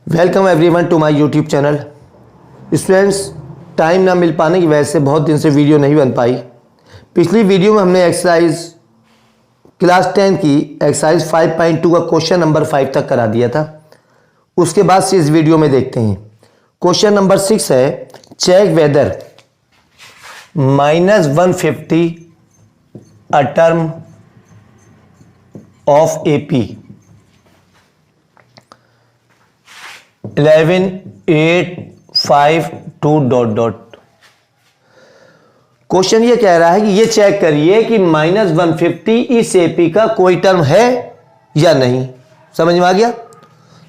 Welcome everyone to my YouTube channel. Students, time ना मिल पाने की वजह से बहुत दिन से वीडियो नहीं बन पाई। पिछली वीडियो में हमने एक्सरसाइज क्लास 10 की एक्सरसाइज 5.2 का क्वेश्चन नंबर 5 तक करा दिया था। उसके बाद से इस वीडियो में देखते हैं। क्वेश्चन नंबर 6 है, check whether -150 a term of AP 11 8 5 2 ... question ये कह रहा है कि ये चेक करिए कि -150 इस AP का कोई टर्म है या नहीं। समझ में आ गया?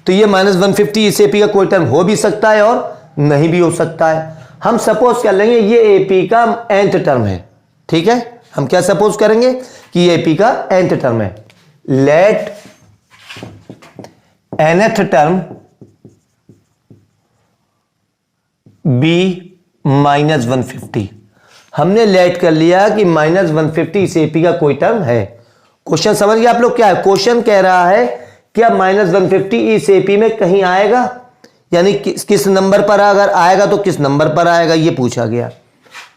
तो ये -150 इस AP का कोई टर्म हो भी सकता है और नहीं भी हो सकता है। हम सपोज कर लेंगे ये AP का nth टर्म है। ठीक है, हम क्या सपोज करेंगे कि ये AP का nth टर्म है। Let nth term be -150। हमने लेट कर लिया कि -150 इस AP का कोई टर्म है। क्वेश्चन समझ गए आप लोग? क्या है क्वेश्चन? कह रहा है क्या -150 इस AP में कहीं आएगा, यानी किस नंबर पर, अगर आएगा तो किस नंबर पर आएगा, ये पूछा गया।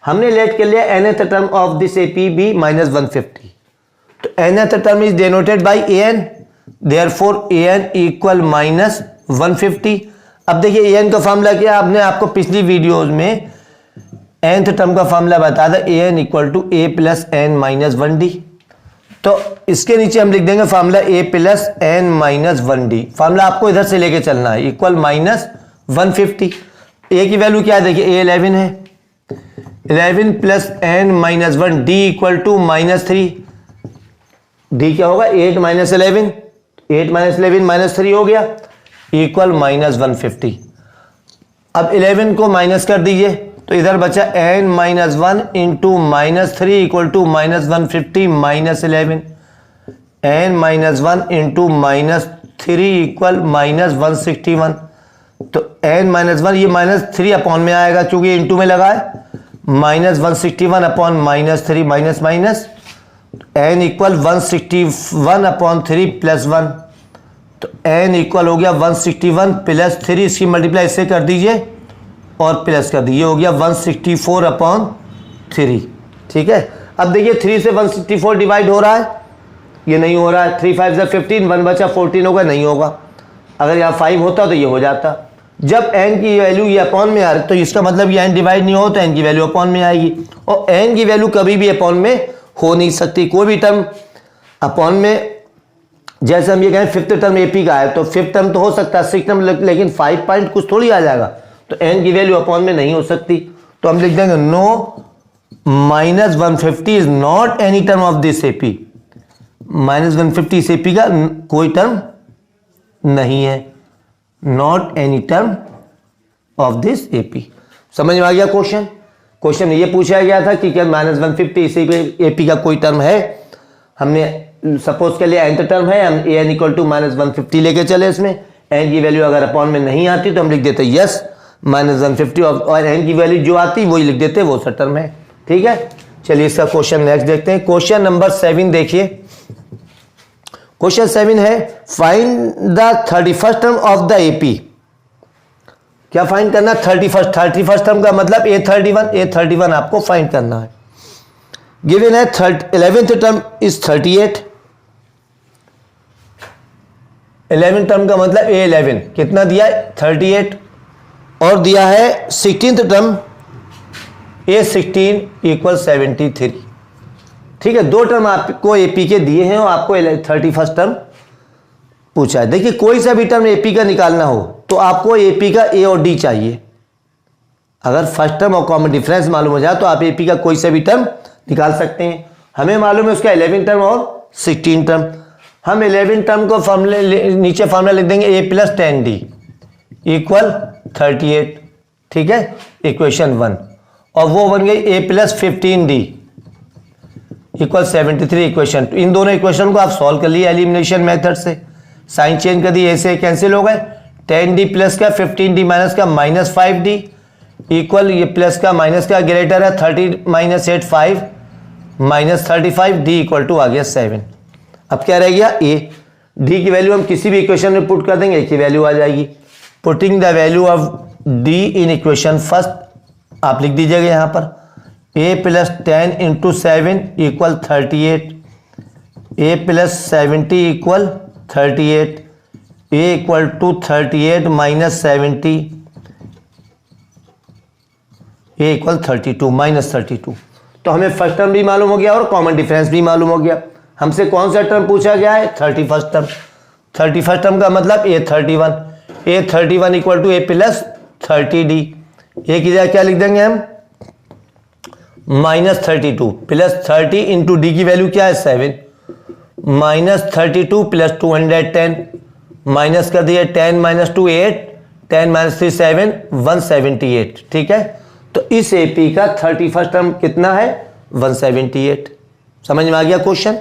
हमने लेट कर लिया nth term of this AP be -150। तो nth term is denoted by an, therefore an equal -150। अब देखिए an का फॉर्मूला क्या, आपने आपको पिछली वीडियोस में nth टर्म का फॉर्मूला बताया था, an equal to a plus n minus 1d। तो इसके नीचे हम लिख देंगे formula a plus n minus 1d। Formula आपको इधर से लेके चलना है, इक्वल -150। a की वैल्यू क्या है, देखिए a 11 है, 11 plus n minus 1 d equal to -3। d क्या होगा, 8 माइनस 11, 8 माइनस 11 माइनस 3 हो गया, इक्वल -150। अब 11 को माइनस कर दीजिए तो इधर बचा n minus 1 into -3 equal to -150 minus 11। n minus 1 into -3 equal -161। तो n माइनस 1, ये -3 अपॉन में आएगा क्योंकि इंटू में लगा है, -161 upon -3 minus minus, n equal 161 upon 3 plus 1। तो n इक्वल हो गया 161 प्लस 3, इसकी मल्टीप्लाई इससे कर दीजिए और प्लस कर दीजिए, हो गया 164 अपॉन 3। ठीक है, अब देखिए 3 से 164 डिवाइड हो रहा है, ये नहीं हो रहा है। 3 5 से 15, 1 बचा 14 होगा, नहीं होगा। अगर यहाँ 5 होता तो ये हो जाता। जब n की वैल्यू ये अपॉन में आ रही तो इसका मतलब ये n डिवाइड नहीं हो तो n की वैल्यू अपॉन में आएगी, और n की वैल्यू कभी भी अपॉन में हो नहीं सकती। कोई भी टर्म अपॉन में, जैसे हम ये कहें फिफ्थ टर्म AP का है तो फिफ्थ टर्म तो हो सकता है, सिक्स टर्म, लेकिन 5 पॉइंट कुछ थोड़ी आ जाएगा, तो n की वैल्यू अपॉन में नहीं हो सकती। तो हम लिख देंगे no -150 is not any term of this AP। -150 इस AP का कोई टर्म नहीं है, not any term of this AP। समझ में आ गया क्वेश्चन? क्वेश्चन ये पूछा गया था कि क्या -150 इस AP का कोई टर्म है। हमने सपोज के लिए nth टर्म है, हम an इक्वल टू -150 लेके चले। इसमें n की वैल्यू अगर अपॉन में नहीं आती तो हम लिख देते यस -150, और n की वैल्यू जो आती वही लिख देते, वो सा टर्म है। ठीक है, चलिए इसका क्वेश्चन नेक्स्ट देखते हैं। क्वेश्चन नंबर 7 देखिए। क्वेश्चन 7 है, find the 31st term of the AP। क्या फाइंड करना? 31st टर्म का मतलब A31 आपको फाइंड करना है। गिवन है 11th term is 38। 11th term का मतलब A11 कितना दिया है, 38, और दिया है 16th टर्म A16 इक्वल 73। ठीक है, दो टर्म आपको AP के दिए हैं और आपको 31st टर्म पूछा है। देखिए कोई सा भी टर्म AP का निकालना हो तो आपको AP का A और D चाहिए। अगर फर्स्ट टर्म और कॉमन डिफरेंस मालूम हो जाए तो आप AP का कोई सा भी टर्म निकाल सकते हैं। हमें मालूम है उसका 11 टर्म और 16 टर्म। हम 11 टर्म को फॉर्मूले नीचे फॉर्मूला लिख देंगे A प्लस 10D इक्वल 38। ठीक है, इक्वेशन 1, और वो बन गई A plus 15D equal 73 equation 2। इन दोनों इक्वेशन को आप सॉल्व कर लिए एलिमिनेशन मेथड से, साइन चेंज कर दिए, ऐसे कैंसिल हो गए। 10D प्लस का 15D माइनस का -5D इक्वल ये प्लस का माइनस का ग्रेटर है 30 minus 8 5 minus 35 D equal to आ गया 7। अब क्या रह गया A। D की वैल्यू हम किसी भी इक्वेशन में पुट कर देंगे, A की वैल्यू आ जाएगी। Putting the value of D in equation first, आप लिख दीजिएगा यहाँ पर a plus 10 into 7 equal 38, a plus 70 equal 38, a equal to 38 minus 70, a equal 32 minus 32। तो हमें फर्स्ट टर्म भी मालूम हो गया और कॉमन डिफरेंस भी मालूम हो गया। हमसे कौन सा टर्म पूछा गया है? 31st term. 31st टर्म का मतलब a31 equal to a plus 30d। A की जगह क्या लिख देंगे हम? माइनस 32 प्लस 30 इंटू डी की वैल्यू क्या है? 7 माइनस 32 प्लस 210 माइनस कर दिए 10 माइनस 2 8, 10 माइनस 3 7, 178। ठीक है, तो इस एपी का 31st टर्म कितना है? 178। समझ में आ गया क्वेश्चन?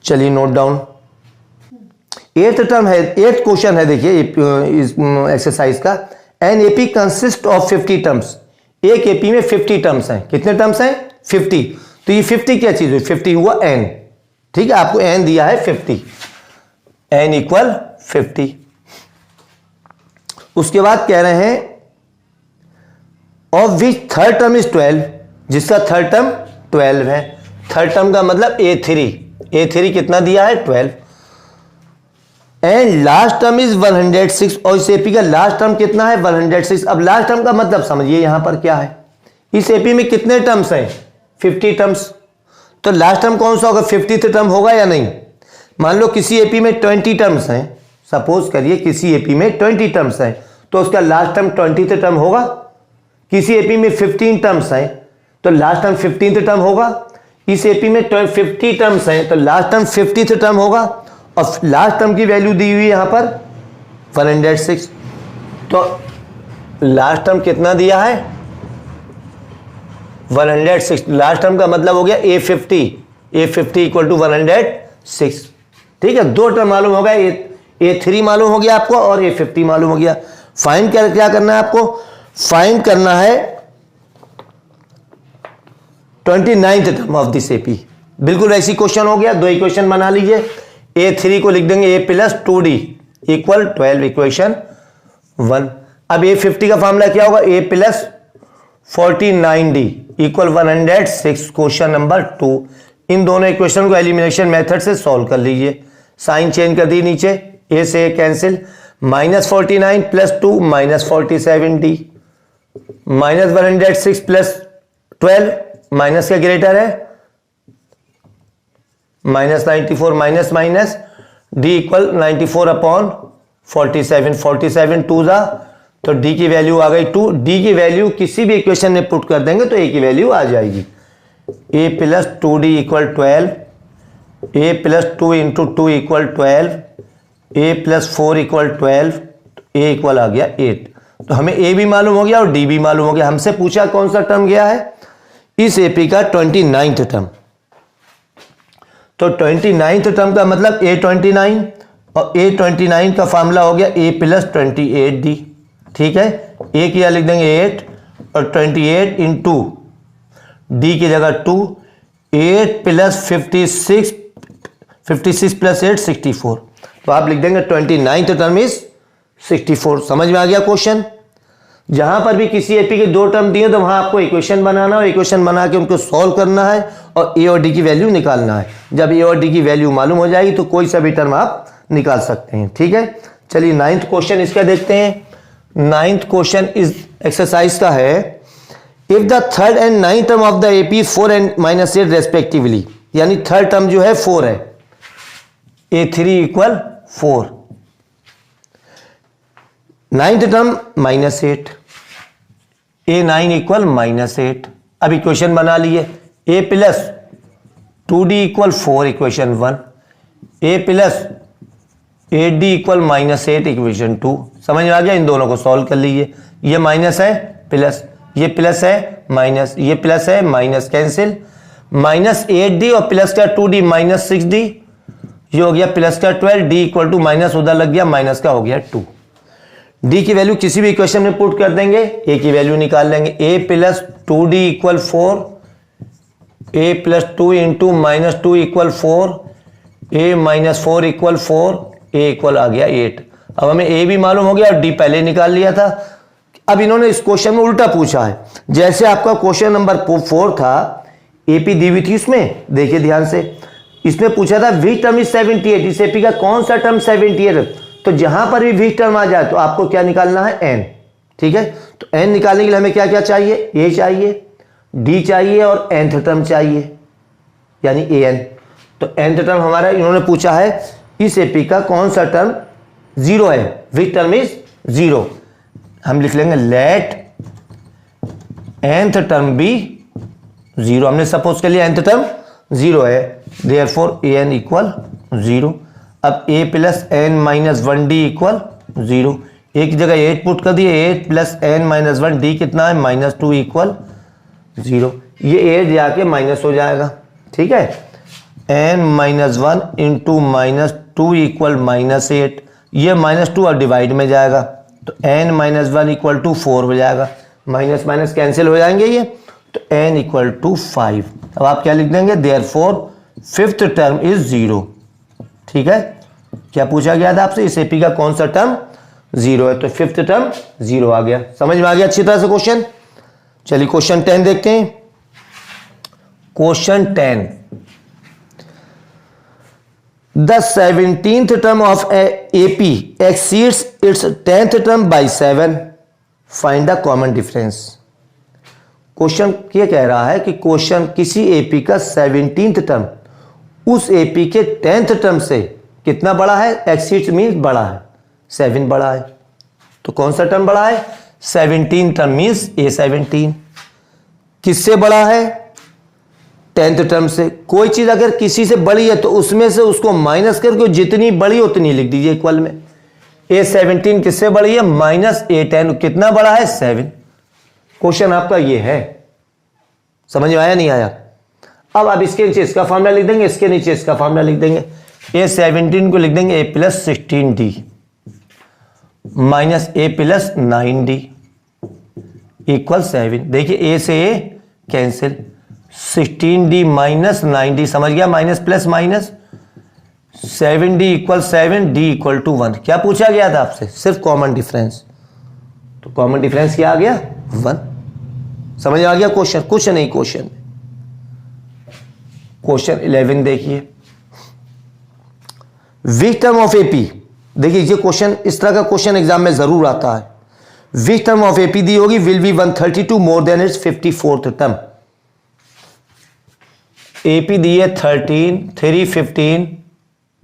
चलिए नोट डाउन। 8th टर्म है, 8th क्वेश्चन है। देखिए इस एक्सरसाइज का, an AP consist of 50 terms. एक एपी में 50 टर्म्स हैं। कितने टर्म्स हैं? 50। तो ये 50 क्या चीज हुई? 50 हुआ एन। ठीक है, आपको एन दिया है 50, एन इक्वल 50। उसके बाद कह रहे हैं of which third term is 12, जिसका थर्ड टर्म 12 है। थर्ड टर्म का मतलब A3 कितना दिया है? 12। एंड लास्ट टर्म इज 106, और इस एपी का लास्ट टर्म कितना है? 106। अब लास्ट टर्म का मतलब समझिए यहां पर क्या है। इस एपी में कितने टर्म्स हैं? 50 टर्म्स। तो लास्ट टर्म कौन सा होगा? 50th टर्म होगा या नहीं? मान लो किसी एपी में 20 टर्म्स हैं, सपोज करिए किसी एपी में 20 टर्म्स हैं, तो उसका लास्ट टर्म 20th टर्म होगा। किसी एपी में 15 टर्म्स हैं, तो लास्ट टर्म 15th टर्म होगा। इस एपी में 50 टर्म्स हैं, तो लास्ट टर्म 50th टर्म होगा। और लास्ट टर्म की वैल्यू दी हुई यहां पर 106। तो लास्ट टर्म कितना दिया है? 106। लास्ट टर्म का मतलब हो गया A50 इक्वल टू 106। ठीक है, दो टर्म मालूम हो गया, A3 मालूम हो गया आपको और A50 मालूम हो गया। फाइंड क्या करना है आपको? फाइंड करना है 29th term of this AP. बिल्कुल ऐसी क्वेश्चन हो गया। दो इक्वेशन बना लीजिए। A3 को लिख देंगे a plus 2d equal 12, equation 1। अब A50 का फॉर्मूला क्या होगा? a plus 49d equal 106, question number 2। इन दोनों इक्वेशन को एलिमिनेशन मेथड से सॉल्व कर लीजिए। साइन चेंज कर दी नीचे, a से cancel, minus 49 plus 2 minus 47d, minus 106 plus 12 minus का ग्रेटर है, minus 94 minus minus, d equal 94 upon 47, 47 two जा, तो d की वैल्यू आ गई 2। d की वैल्यू किसी भी इक्वेशन में पुट कर देंगे तो a की वैल्यू आ जाएगी। a plus 2d equal 12, a plus 2 into 2 equal 12, a plus 4 equal 12, a equal आ गया 8। तो हमें a भी मालूम हो गया और d भी मालूम हो गया। हमसे पूछा कौन सा टर्म गया है? इस एपी का 29th टर्म। तो 29th टर्म का मतलब A29, और A29 का फॉर्मूला हो गया a प्लस 28d। ठीक है, a की लिख देंगे 8 और 28 इंटू d की जगह 2, 8 प्लस 56 प्लस 8 64। तो आप लिख देंगे 29th टर्म इज 64। समझ में आ गया क्वेश्चन? जहां पर भी किसी एपी के दो टर्म दिए तो वहां आपको इक्वेशन बनाना और इक्वेशन बना के उनको सॉल्व करना है और ए और डी की वैल्यू निकालना है। जब ए और डी की वैल्यू मालूम हो जाएगी तो कोई सा भी टर्म आप निकाल सकते हैं। ठीक है, चलिए 9th क्वेश्चन इसका देखते हैं। 9th क्वेश्चन इस एक्सरसाइज का है, if the third and 9th term of the AP 4 and minus 8 respectively, यानी थर्ड टर्म जो है 4 है, A3 equal 4, 9th term minus 8, A9 equal minus 8। अब इक्वेशन बना लिए, a plus 2d equal 4, equation 1, a plus 8d equal minus 8, equation 2। समझ में आ गया? इन दोनों को सॉल्व कर लीजिए। ये माइनस है प्लस, ये प्लस है माइनस, ये प्लस है माइनस, कैंसिल, माइनस 8d और प्लस का 2d माइनस 6d, ये हो गया प्लस का 12, d इक्वल टू माइनस उधर लग गया, माइनस का हो गया 2। d की वैल्यू किसी भी इक्वेशन में पुट कर देंगे, a की वैल्यू निकाल लेंगे। a plus 2d equal 4, a plus 2 into minus 2 equal 4, a minus 4 equal 4, a equal आ गया 8। अब हमें ए भी मालूम हो गया और डी पहले निकाल लिया था। अब इन्होंने इस क्वेश्चन में उल्टा पूछा है। जैसे आपका क्वेश्चन नंबर 4 था, एपी दी हुई थी, उसमें देखिए ध्यान से, इसमें पूछा था विच टर्म इज 78, इस एपी का कौन सा टर्म 78 है। तो जहां पर भी विच टर्म आ जाए तो आपको क्या निकालना है, एन। ठीक है, तो एन निकालने के लिए हमें क्या क्या चाहिए, ए चाहिए, डी चाहिए और nth टर्म चाहिए, यानी ए एन। तो nth टर्म हमारा इन्होंने पूछा है इस एपी का कौन सा टर्म 0 है, विच टर्म इज 0। हम लिख लेंगे लेट nth टर्म बी 0। हमने सपोज कर लिया nth टर्म 0 है, देयरफॉर ए एन इक्वल 0। अब a plus N minus 1 D equal 0। एक जगह 8 पुट कर दिए, 8 प्लस एन माइनस 1 डी कितना है, -2 इक्वल 0। ये 8 जाके माइनस हो जाएगा। ठीक है, n माइनस 1 इंटू -2 इक्वल -8, ये -2 और डिवाइड में जाएगा तो n माइनस 1 इक्वल टू 4 हो जाएगा, माइनस माइनस कैंसिल हो जाएंगे ये, तो n इक्वल टू 5। अब आप क्या लिख देंगे, देयरफॉर फिफ्थ टर्म इज 0। ठीक है, क्या पूछा गया था आपसे, इस एपी का कौन सा टर्म 0 है, तो फिफ्थ टर्म 0 आ गया। समझ में आ गया अच्छी तरह से क्वेश्चन। चलिए क्वेश्चन 10 देखते हैं। Question 10, the 17th term of AP exceeds its 10th term by 7. Find the common difference. Question ये कह रहा है कि क्वेश्चन किसी एपी का 17th टर्म उस एपी के 10th टर्म से कितना बड़ा है, एक्सीड्स मीन्स बड़ा है, 7 बड़ा है। तो कौन सा टर्म बड़ा है, 17 टर्म मीन्स A17। किससे बड़ा है, 10th टर्म से। कोई चीज अगर किसी से बड़ी है तो उसमें से उसको माइनस करके जितनी बड़ी उतनी लिख दीजिए इक्वल में। A17 किससे बड़ी है, -A10। कितना बड़ा है, 7। क्वेश्चन आपका ये है। समझ में आया नहीं आया। अब आप इसके नीचे इसका फॉर्मूला लिख देंगे, इसके नीचे इसका फॉर्मूला लिख देंगे। A17 को लिख देंगे A plus 16D minus A plus 9D equal 7। देखिए A से A cancel, 16D minus 9D, समझ गया, minus plus minus, 7D equal 7, D equal to 1। क्या पूछा गया था आपसे, सिर्फ कॉमन डिफरेंस। तो कॉमन डिफरेंस क्या आ गया, 1। समझ आ गया क्वेश्चन, कुछ नहीं क्वेश्चन। क्वेश्चन 11 देखिए, विच टर्म ऑफ एपी। देखिए ये क्वेश्चन, इस तरह का क्वेश्चन एग्जाम में जरूर आता है। विच टर्म ऑफ एपी दी होगी, will be 132 more than its 54th term. AP दी है 13, 3, 15,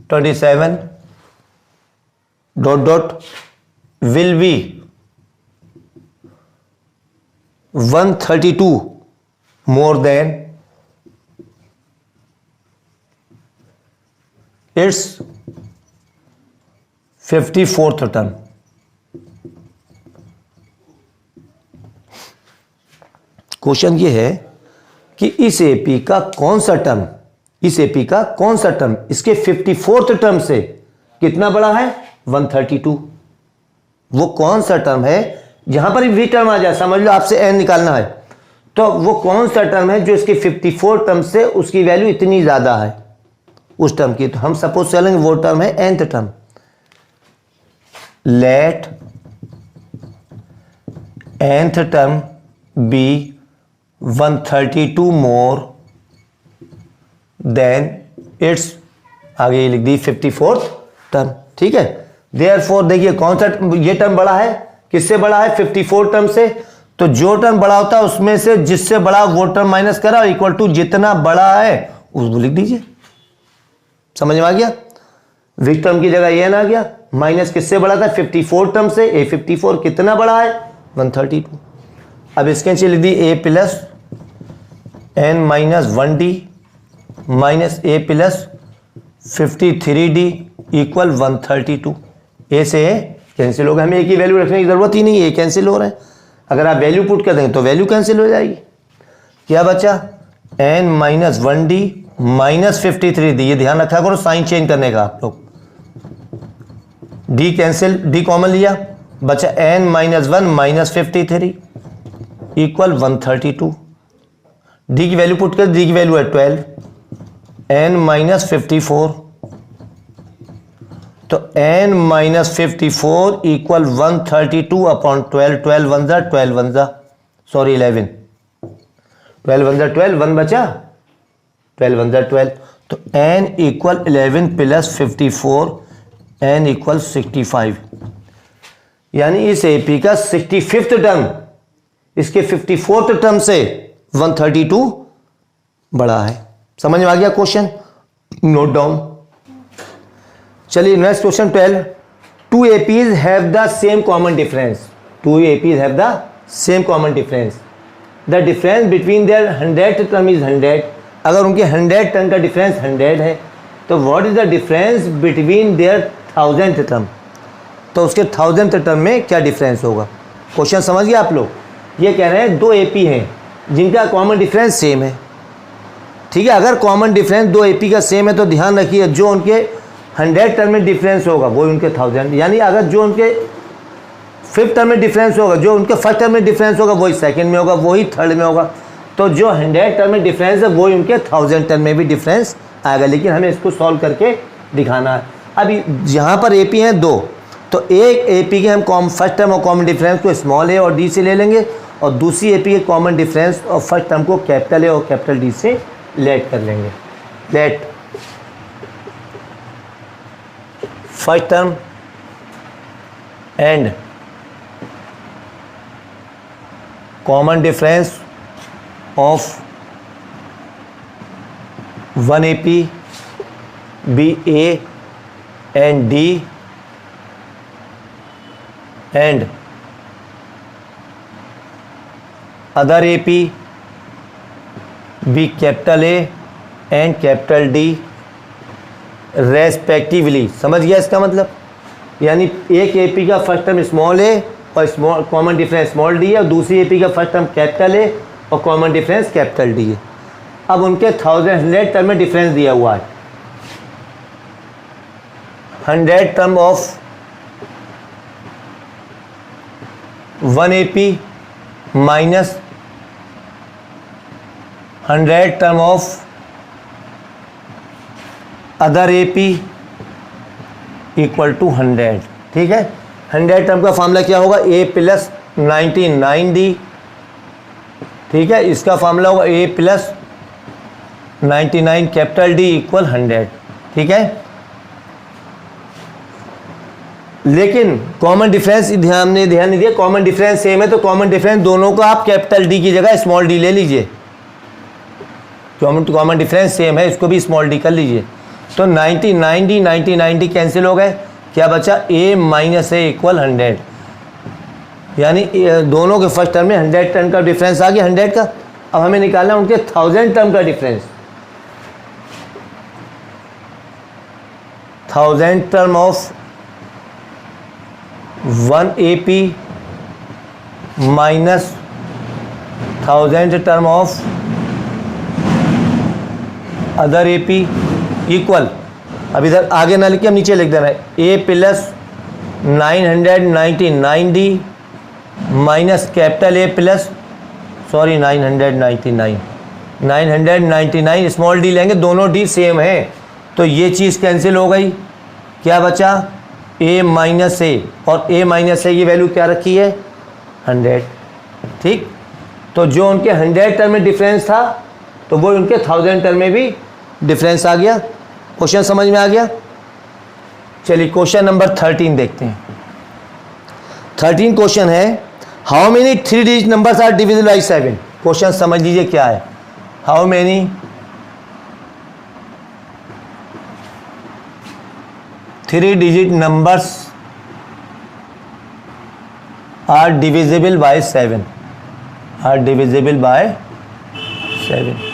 27 dot dot will be 132 more than its 54th term. Question ये है कि इस एपी का कौन सा टर्म, इस एपी का कौन सा टर्म इसके 54th टर्म से कितना बड़ा है, 132। वो कौन सा टर्म है, जहां पर वी टर्म आ जाए, समझ लो आपसे एन निकालना है, तो वो कौन सा टर्म है जो इसके 54 टर्म से उसकी वैल्यू इतनी ज्यादा है उस टर्म की। तो हम सपोज चलेंगे वो टर्म है nth term. Let nth term be 132 more than its, आगे लिख दी 54th टर्म। ठीक है, देयरफॉर देखिए कौन सा ये टर्म बड़ा है, किससे बड़ा है, 54 टर्म से। तो जो टर्म बड़ा होता है उसमें से जिससे बड़ा वो टर्म माइनस करा, इक्वल टू जितना बड़ा है उसको लिख दीजिए। समझ में आ गया, विच टर्म की जगह एन आ गया, माइनस किससे बड़ा था, 54 टर्म से। A54 कितना बड़ा है, 132। अब इसके नीचे लिख दी A plus n minus 1D minus A plus 53D equal 132। ए से ए कैंसिल होगा, हमें एक ही वैल्यू रखने की जरूरत ही नहीं है, कैंसिल हो रहा है। अगर आप वैल्यू पुट कर देंगे तो वैल्यू कैंसिल हो जाएगी। क्या बचा, n minus 1D minus 53D। ये ध्यान रखा करो साइन चेंज करने का आप लोग। D कैंसिल, D कॉमन लिया, बचा n minus 1 minus 53 equal 132। D की वैल्यू पुट कर, D की वैल्यू है 12, n माइनस 54। तो n minus 54 equal 132 upon 12, 12 one जा 12 वन जा, सॉरी 11, 12 वन जा 12, 1 बचा, 12 वन जा 12, तो n equal 11 plus 54, n equal 65, यानी इस एपी का 65th टर्म इसके 54th टर्म से 132 बड़ा है। समझ में आ गया क्वेश्चन? Note down. चलिए next question 12, two APs have the same common difference, two APs have the same common difference, the difference between their 100th term is 100, अगर उनके 100 टर्म का डिफरेंस 100 है तो what is the difference between there 1000th term, तो उसके 1000th term में क्या difference होगा। क्वेश्चन समझ गए आप लोग? ये कह रहे हैं दो एपी हैं जिनका कॉमन डिफरेंस सेम है, ठीक है। अगर कॉमन डिफरेंस दो एपी का सेम है तो ध्यान रखिए जो उनके 100 टर्म में डिफरेंस होगा वो उनके 1000, यानी अगर जो उनके 5th टर्म में डिफरेंस होगा, जो उनके 1st टर्म में डिफरेंस होगा वही 2nd में होगा, वही 3rd में होगा, तो जो 100 टर्म में डिफरेंस है वही उनके 1000 टर्म में भी डिफरेंस आएगा। लेकिन हमें इसको सॉल्व करके दिखाना है। अभी यहाँ पर एपी हैं दो, तो एक एपी के हम फर्स्ट टर्म और कॉमन डिफरेंस को स्मॉल ए और डी से ले लेंगे और दूसरी एपी के कॉमन डिफरेंस और फर्स्ट टर्म को कैपिटल ए और कैपिटल डी से लेट कर लेंगे। Let first term and common difference of one AP be A and D and other AP be capital A and capital D respectively। समझ गया इसका मतलब? यानी एक AP का फर्स्ट टर्म स्मॉल ए और small common difference small D है और दूसरी AP का फर्स्ट टर्म कैपिटल ए और कॉमन डिफरेंस कैपिटल डी है। अब उनके 100 टर्म में डिफरेंस दिया हुआ है, 100 term of 1 AP minus 100 term of other AP equal to 100, ठीक है। 100 टर्म का फॉर्मूला क्या होगा? A प्लस 99D, ठीक है। इसका फॉर्मूला होगा A plus 99 capital D equal 100, ठीक है। लेकिन कॉमन डिफरेंस ध्यान नहीं दिया, कॉमन डिफरेंस सेम है तो कॉमन डिफरेंस दोनों को आप कैपिटल डी की जगह स्मॉल डी ले लीजिए। कॉमन डिफरेंस सेम है, इसको भी स्मॉल डी कर लीजिए। तो 99D कैंसिल हो गए, क्या बचा? A माइनस ए इक्वल 100, यानी दोनों के फर्स्ट टर्म में 100 टर्म का डिफरेंस आ गया 100 का। अब हमें निकालना उनके 1000 टर्म का difference, 1000 term of 1 AP minus 1000 term of other AP equal, अब इधर आगे ना लिख के हम नीचे लिख देना है A plus 999D minus capital A plus 999 small D लेंगे, दोनों डी सेम है तो ये चीज़ कैंसिल हो गई। क्या बचा? A माइनस ए, और A माइनस ए की वैल्यू क्या रखी है? 100, ठीक। तो जो उनके 100 टर्म में डिफरेंस था तो वो उनके 1000 टर्म में भी डिफरेंस आ गया। क्वेश्चन समझ में आ गया? चलिए क्वेश्चन नंबर 13 देखते हैं। 13 क्वेश्चन है, how many 3 digit numbers are divisible by 7। Question समझ लीजिए क्या है। How many 3 digit numbers are divisible by 7, are divisible by 7।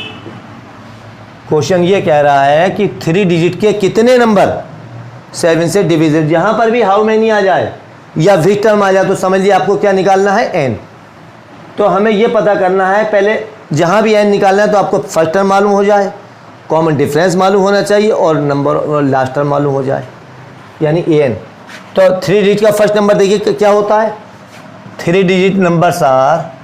Question ये कह रहा है कि 3 डिजिट के कितने नंबर 7 से डिविजिबल। जहां पर भी हाउ मेनी आ जाए या विच टर्म आ जाए तो समझ लिया आपको क्या निकालना है? n। तो हमें ये पता करना है पहले, जहां भी n निकालना है तो आपको फर्स्ट टर्म मालूम हो जाए, कॉमन डिफरेंस मालूम होना चाहिए और नंबर और लास्ट टर्म मालूम हो जाए, यानी an। तो 3 डिजिट का फर्स्ट नंबर देखिए क्या होता है। 3 digit numbers are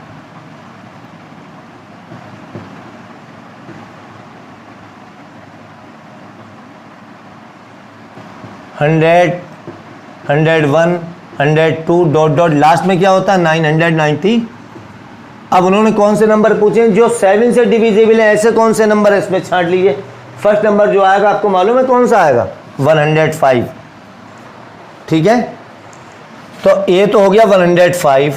100, 101, 102 dot dot last में क्या होता है 990। अब उन्होंने कौन से नंबर पूछे जो 7 से डिविजिबल है, ऐसे कौन से नंबर है इसमें छांट लीजिए। फर्स्ट नंबर जो आएगा आपको मालूम है कौन सा आएगा 105, ठीक है। तो ए तो हो गया 105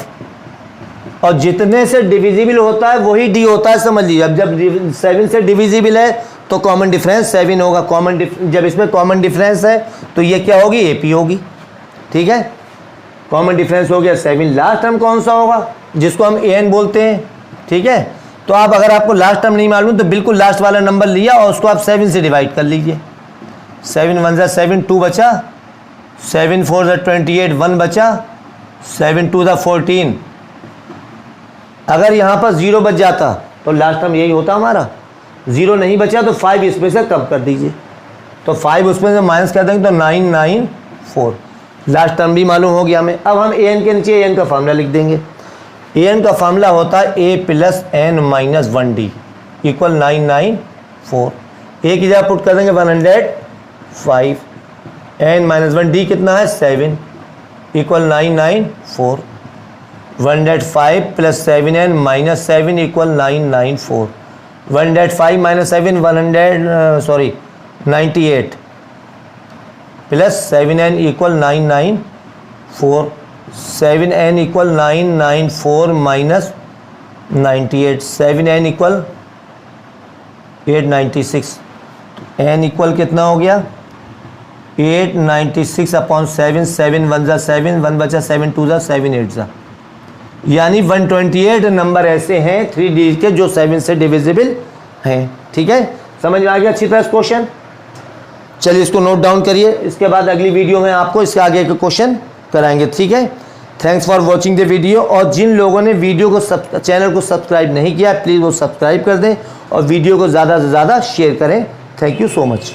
और जितने से डिविजिबल होता है वही डी होता है, समझ लीजिए। अब जब 7 से डिविजिबल है तो कॉमन डिफरेंस 7 होगा, जब इसमें कॉमन डिफरेंस है तो ये क्या होगी एपी होगी, ठीक है। कॉमन डिफरेंस हो गया 7। लास्ट टर्म कौन सा होगा जिसको हम एन बोलते हैं, ठीक है। तो आप अगर आपको लास्ट टर्म नहीं मालूम तो बिल्कुल लास्ट वाला नंबर लिया और उसको आप 7 से डिवाइड कर लीजिए। 7 1 ज़ा 7, 2 बचा, 7 4 ज़ा 28, 1 बचा, 7 2 ज़ा 14। अगर यहाँ पर 0 बच जाता तो लास्ट टर्म यही होता हमारा। 0 नहीं बचा तो 5 इसमें से कम कर दीजिए, तो 5 उसमें से माइनस कर देंगे तो 994। लास्ट टर्म भी मालूम हो गया हमें। अब हम ए एन के नीचे ए एन का फार्मूला लिख देंगे। ए एन का फार्मूला होता है a plus N minus 1D equal 994। A की जगह पुट कर देंगे 105, एन माइनस 1D कितना है 7 equal 994। 105 plus 7n minus 7 equal 994। 105 minus 7 98 plus 7n equal 994। 7n equal 994 minus 98, 7n equal 896। n equal कितना हो गया 896 अपॉन 7, 7 1 ज़ा 7, 1 बचा, 7 2 ज़ा 7 8 ज़ा, यानी 128 नंबर ऐसे हैं 3 डिजिट के जो 7 से डिविजिबल हैं, ठीक है। समझ में आ गया अच्छी तरह क्वेश्चन। चलिए इसको नोट डाउन करिए, इसके बाद अगली वीडियो में आपको इसके आगे के क्वेश्चन कराएंगे, ठीक है। Thanks for watching the video. और जिन लोगों ने वीडियो को चैनल को सब्सक्राइब नहीं किया प्लीज़ वो सब्सक्राइब कर दें और वीडियो को ज़्यादा से ज़्यादा शेयर करें। Thank you so much.